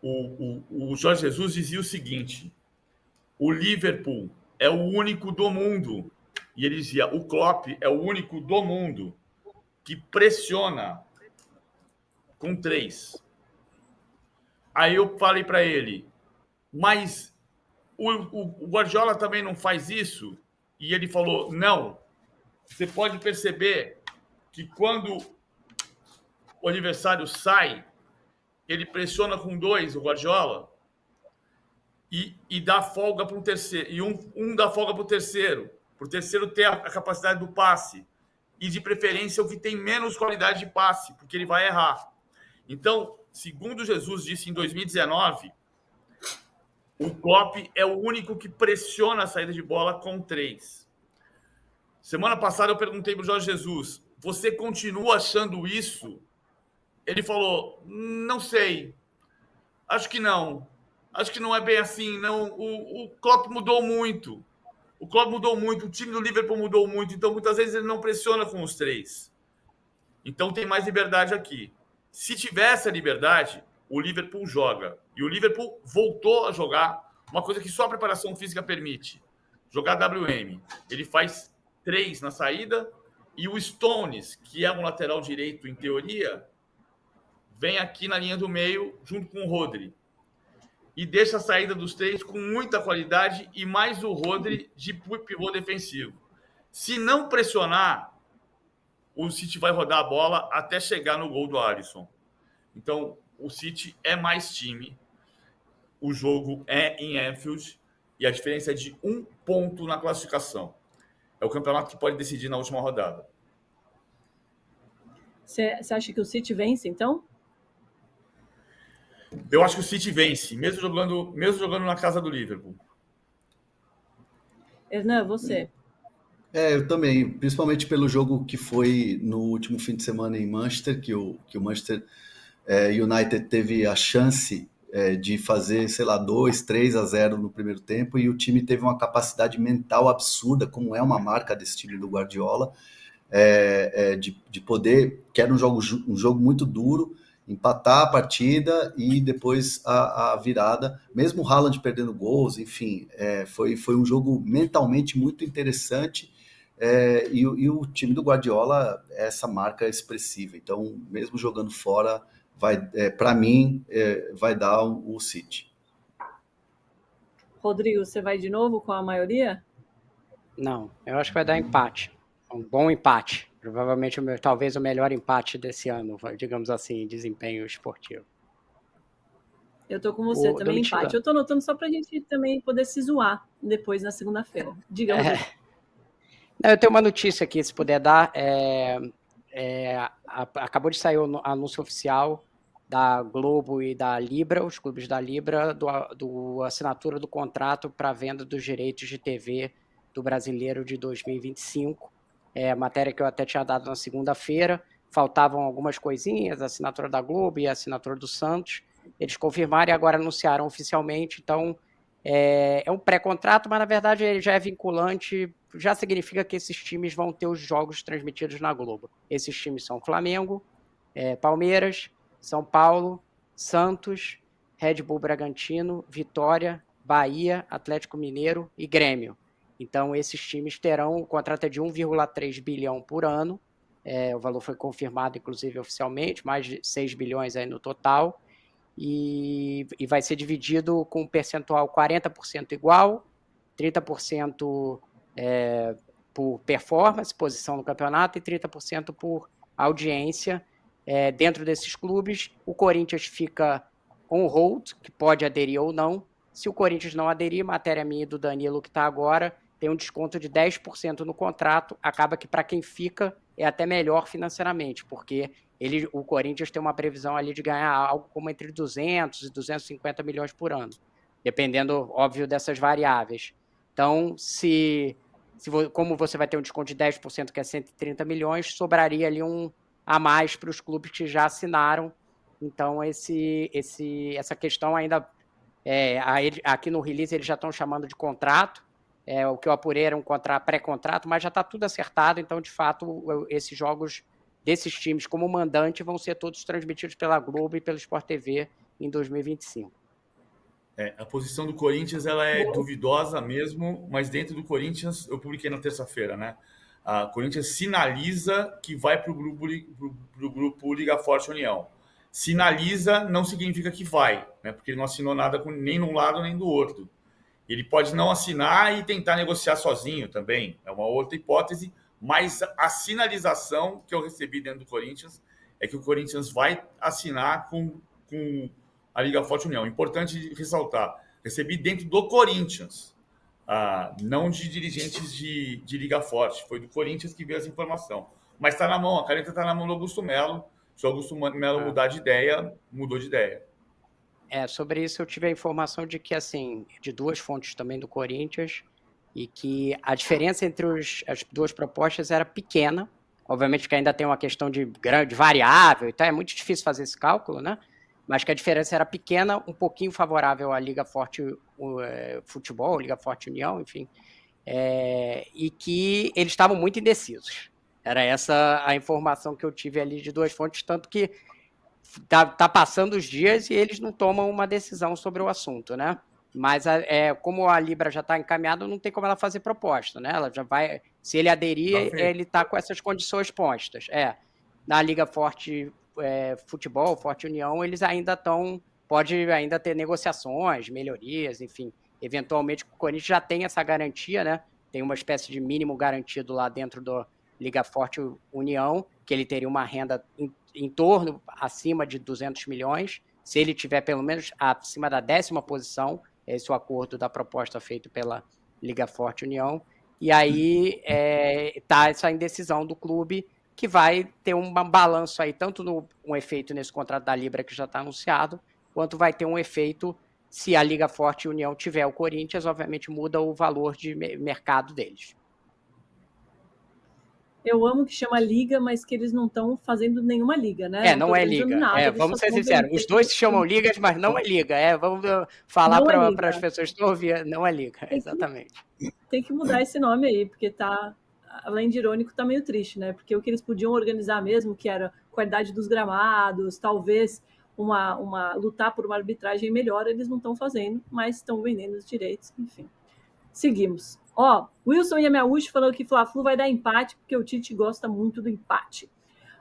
o Jorge Jesus dizia o seguinte: o Liverpool é o único do mundo, e ele dizia, o Klopp é o único do mundo que pressiona com 3. Aí eu falei para ele, mas o Guardiola também não faz isso? E ele falou, não. Você pode perceber que quando o adversário sai, ele pressiona com 2, o Guardiola, e dá folga para um terceiro. E um dá folga para o terceiro ter a capacidade do passe. E, de preferência, o que tem menos qualidade de passe, porque ele vai errar. Então, segundo Jesus disse em 2019, o Klopp é o único que pressiona a saída de bola com 3. Semana passada eu perguntei para o Jorge Jesus, você continua achando isso? Ele falou, não sei, acho que não. Acho que não é bem assim, não. O Klopp mudou muito. O Klopp mudou muito, o time do Liverpool mudou muito, então muitas vezes ele não pressiona com os 3. Então tem mais liberdade aqui. Se tivesse a liberdade, o Liverpool joga. E o Liverpool voltou a jogar uma coisa que só a preparação física permite. Jogar WM. Ele faz 3 na saída e o Stones, que é um lateral direito em teoria, vem aqui na linha do meio junto com o Rodri. E deixa a saída dos 3 com muita qualidade e mais o Rodri de pivô defensivo. Se não pressionar, o City vai rodar a bola até chegar no gol do Alisson. Então, o City é mais time, o jogo é em Anfield e a diferença é de 1 ponto na classificação. É o campeonato que pode decidir na última rodada. Você acha que o City vence, então? Eu acho que o City vence, mesmo jogando na casa do Liverpool. Hernan, você? Eu também, principalmente pelo jogo que foi no último fim de semana em Manchester, que o Manchester United teve a chance de fazer, 2-3-0 no primeiro tempo, e o time teve uma capacidade mental absurda, como é uma marca desse time do Guardiola, de poder, que era um jogo muito duro, empatar a partida e depois a virada, mesmo o Haaland perdendo gols, enfim, foi um jogo mentalmente muito interessante, e o time do Guardiola é essa marca expressiva, então mesmo jogando fora, para mim, vai dar o City. Rodrigo, você vai de novo com a maioria? Não, eu acho que vai dar empate, um bom empate. Provavelmente, talvez o melhor empate desse ano, digamos assim, em desempenho esportivo. Eu tô com você também, empate. Eu tô anotando só pra gente também poder se zoar depois na segunda-feira. Digamos assim. Eu tenho uma notícia aqui, se puder dar. Acabou de sair o anúncio oficial da Globo e da Libra, os clubes da Libra, do assinatura do contrato para venda dos direitos de TV do Brasileiro de 2025. Matéria que eu até tinha dado na segunda-feira, faltavam algumas coisinhas, a assinatura da Globo e a assinatura do Santos, eles confirmaram e agora anunciaram oficialmente, então é um pré-contrato, mas na verdade ele já é vinculante, já significa que esses times vão ter os jogos transmitidos na Globo. Esses times são Flamengo, Palmeiras, São Paulo, Santos, Red Bull Bragantino, Vitória, Bahia, Atlético Mineiro e Grêmio. Então, esses times terão, o contrato é de 1,3 bilhão por ano, o valor foi confirmado, inclusive, oficialmente, mais de 6 bilhões aí no total, e vai ser dividido com um percentual 40% igual, 30% por performance, posição no campeonato, e 30% por audiência. Dentro desses clubes, o Corinthians fica on hold, que pode aderir ou não. Se o Corinthians não aderir, matéria minha e do Danilo que está agora, tem um desconto de 10% no contrato, acaba que para quem fica é até melhor financeiramente, porque o Corinthians tem uma previsão ali de ganhar algo como entre 200 e 250 milhões por ano, dependendo, óbvio, dessas variáveis. Então, como você vai ter um desconto de 10%, que é 130 milhões, sobraria ali a mais para os clubes que já assinaram. Então, essa questão ainda... aqui no release eles já estão chamando de contrato, o que eu apurei era um pré-contrato, mas já está tudo acertado, então de fato esses jogos desses times como mandante vão ser todos transmitidos pela Globo e pelo Sport TV em 2025. A posição do Corinthians ela é duvidosa mesmo, mas dentro do Corinthians, eu publiquei na terça-feira, né? A Corinthians sinaliza que vai para o grupo Liga Forte União. Sinaliza não significa que vai, né? Porque ele não assinou nada nem de um lado nem do outro. Ele pode não assinar e tentar negociar sozinho também. É uma outra hipótese, mas a sinalização que eu recebi dentro do Corinthians é que o Corinthians vai assinar com a Liga Forte União. Importante ressaltar, recebi dentro do Corinthians, não de dirigentes de Liga Forte. Foi do Corinthians que veio essa informação. Mas está na mão, a caneta está na mão do Augusto Melo. Se o Augusto Melo mudar de ideia, mudou de ideia. Sobre isso eu tive a informação de que, assim, de duas fontes também do Corinthians, e que a diferença entre as duas propostas era pequena. Obviamente que ainda tem uma questão de grande variável, então é muito difícil fazer esse cálculo, né? Mas que a diferença era pequena, um pouquinho favorável à Liga Forte Futebol, Liga Forte União, enfim, e que eles estavam muito indecisos. Era essa a informação que eu tive ali de duas fontes, tanto que tá passando os dias e eles não tomam uma decisão sobre o assunto, né? Mas como a Libra já está encaminhada, não tem como ela fazer proposta, né? Ela já vai, se ele aderir, ele está com essas condições postas. Na Liga Forte Futebol, Forte União, eles ainda pode ainda ter negociações, melhorias, enfim. Eventualmente, o Corinthians já tem essa garantia, né? Tem uma espécie de mínimo garantido lá dentro do Liga Forte União, que ele teria uma renda em torno, acima de 200 milhões, se ele tiver pelo menos acima da 10ª posição, esse é o acordo da proposta feito pela Liga Forte União, e aí está essa indecisão do clube, que vai ter um balanço aí, tanto um efeito nesse contrato da Libra que já está anunciado, quanto vai ter um efeito se a Liga Forte União tiver o Corinthians, obviamente muda o valor de mercado deles. Eu amo que chama liga, mas que eles não estão fazendo nenhuma liga, né? Não é liga. Vamos ser sinceros. Os dois se chamam ligas, mas não é liga. Vamos falar para as pessoas que estão ouvindo. Não é liga, exatamente. Tem que mudar esse nome aí, porque tá, além de irônico, tá meio triste, né? Porque o que eles podiam organizar mesmo, que era qualidade dos gramados, talvez lutar por uma arbitragem melhor, eles não estão fazendo, mas estão vendendo os direitos, enfim. Seguimos. Wilson Yamauchi falou que Fla-Flu vai dar empate, porque o Tite gosta muito do empate.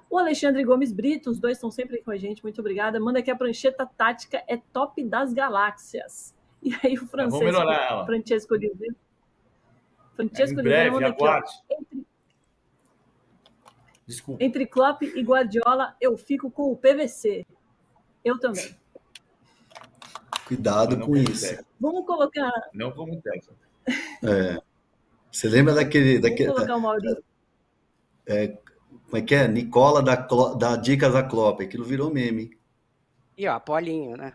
O Alexandre Gomes Brito, os dois estão sempre com a gente, muito obrigada. Manda que a prancheta tática é top das galáxias. E aí o Francesco Oliveira. Francesco Oliveira manda aqui, Desculpa. Entre Klopp e Guardiola, eu fico com o PVC. Eu também. Cuidado com isso. Vamos colocar... Não como técnico. Você lembra daquele... Vamos colocar o Maurício. Como é que é? Nicola da Dicas da Klopp. Aquilo virou meme. E Apolinho, né?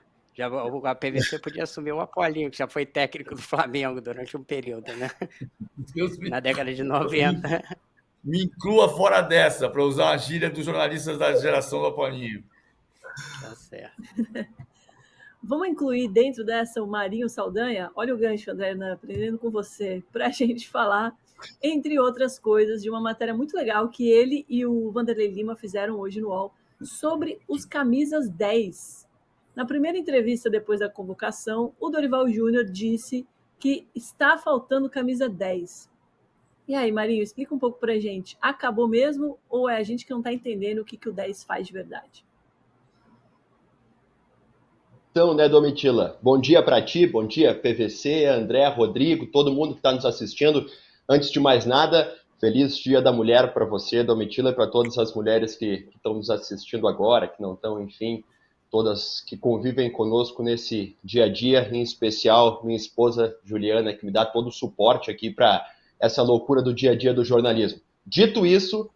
A PVC podia assumir o Apolinho, que já foi técnico do Flamengo durante um período, né? Na década de 90. Me inclua fora dessa, para usar a gíria dos jornalistas da geração do Apolinho. Tá certo. Vamos incluir dentro dessa o Marinho Saldanha? Olha o gancho, André, aprendendo com você, para a gente falar, entre outras coisas, de uma matéria muito legal que ele e o Vanderlei Lima fizeram hoje no UOL sobre os camisas 10. Na primeira entrevista depois da convocação, o Dorival Júnior disse que está faltando camisa 10. E aí, Marinho, explica um pouco para a gente. Acabou mesmo ou é a gente que não está entendendo o que o 10 faz de verdade? Então, né, Domitila? Bom dia para ti, bom dia PVC, André, Rodrigo, todo mundo que está nos assistindo. Antes de mais nada, feliz Dia da Mulher para você, Domitila, e para todas as mulheres que estão nos assistindo agora, que não estão, enfim, todas que convivem conosco nesse dia a dia, em especial minha esposa Juliana, que me dá todo o suporte aqui para essa loucura do dia a dia do jornalismo. Dito isso,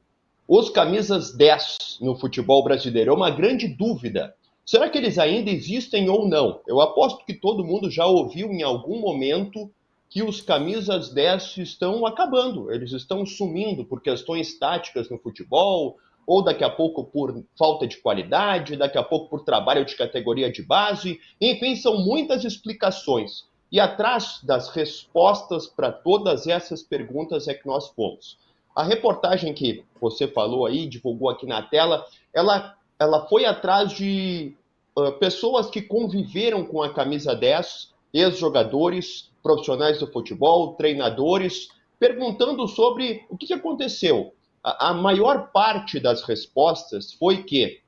os camisas 10 no futebol brasileiro é uma grande dúvida. Será que eles ainda existem ou não? Eu aposto que todo mundo já ouviu em algum momento que os camisas 10 estão acabando, eles estão sumindo por questões táticas no futebol, ou daqui a pouco por falta de qualidade, daqui a pouco por trabalho de categoria de base, enfim, são muitas explicações. E atrás das respostas para todas essas perguntas é que nós fomos. A reportagem que você falou aí, divulgou aqui na tela, ela foi atrás de pessoas que conviveram com a camisa 10, ex-jogadores, profissionais do futebol, treinadores, perguntando sobre o que aconteceu. A maior parte das respostas foi que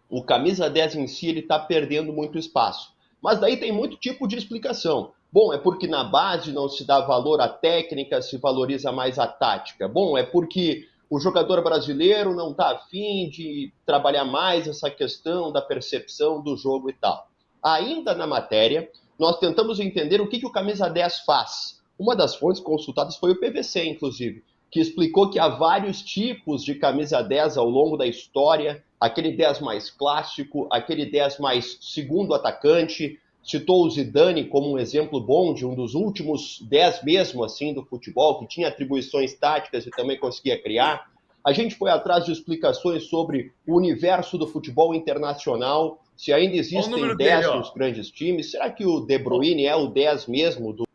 o camisa 10 em si está perdendo muito espaço. Mas daí tem muito tipo de explicação. Bom, é porque na base não se dá valor à técnica, se valoriza mais a tática. Bom, é porque o jogador brasileiro não está afim de trabalhar mais essa questão da percepção do jogo e tal. Ainda na matéria, nós tentamos entender o que o camisa 10 faz. Uma das fontes consultadas foi o PVC, inclusive, que explicou que há vários tipos de camisa 10 ao longo da história, aquele 10 mais clássico, aquele 10 mais segundo atacante, citou o Zidane como um exemplo bom de um dos últimos 10 mesmo assim do futebol, que tinha atribuições táticas e também conseguia criar. A gente foi atrás de explicações sobre o universo do futebol internacional, se ainda existem 10 nos grandes times, será que o De Bruyne é o 10 mesmo do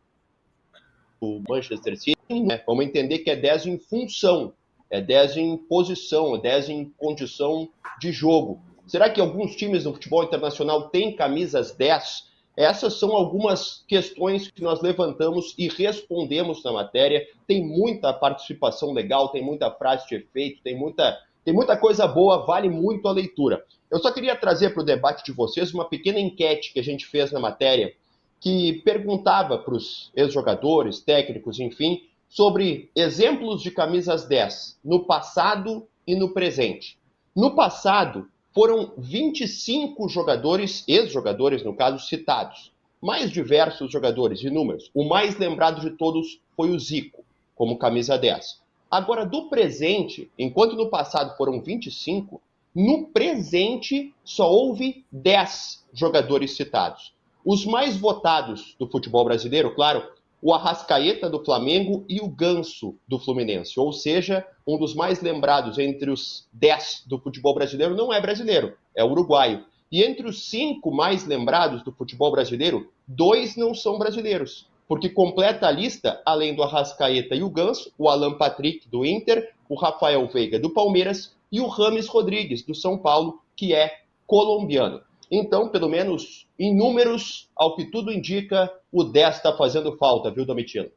Manchester City? Vamos entender que é 10 em função, é 10 em posição, é 10 em condição de jogo. Será que alguns times no futebol internacional têm camisas 10? Essas são algumas questões que nós levantamos e respondemos na matéria. Tem muita participação legal, tem muita frase de efeito, tem muita coisa boa, vale muito a leitura. Eu só queria trazer para o debate de vocês uma pequena enquete que a gente fez na matéria, que perguntava para os ex-jogadores, técnicos, enfim, sobre exemplos de camisas 10 no passado e no presente. No passado, foram 25 jogadores, ex-jogadores no caso, citados. Mais diversos jogadores de números. O mais lembrado de todos foi o Zico, como camisa 10. Agora, do presente, enquanto no passado foram 25, no presente só houve 10 jogadores citados. Os mais votados do futebol brasileiro, claro, o Arrascaeta do Flamengo e o Ganso do Fluminense. Ou seja, um dos mais lembrados entre os 10 do futebol brasileiro não é brasileiro, é uruguaio. E entre os 5 mais lembrados do futebol brasileiro, 2 não são brasileiros. Porque completa a lista, além do Arrascaeta e o Ganso, o Alan Patrick do Inter, o Rafael Veiga do Palmeiras e o Rames Rodrigues do São Paulo, que é colombiano. Então, pelo menos em números, ao que tudo indica, o 10 está fazendo falta, viu, Domitila?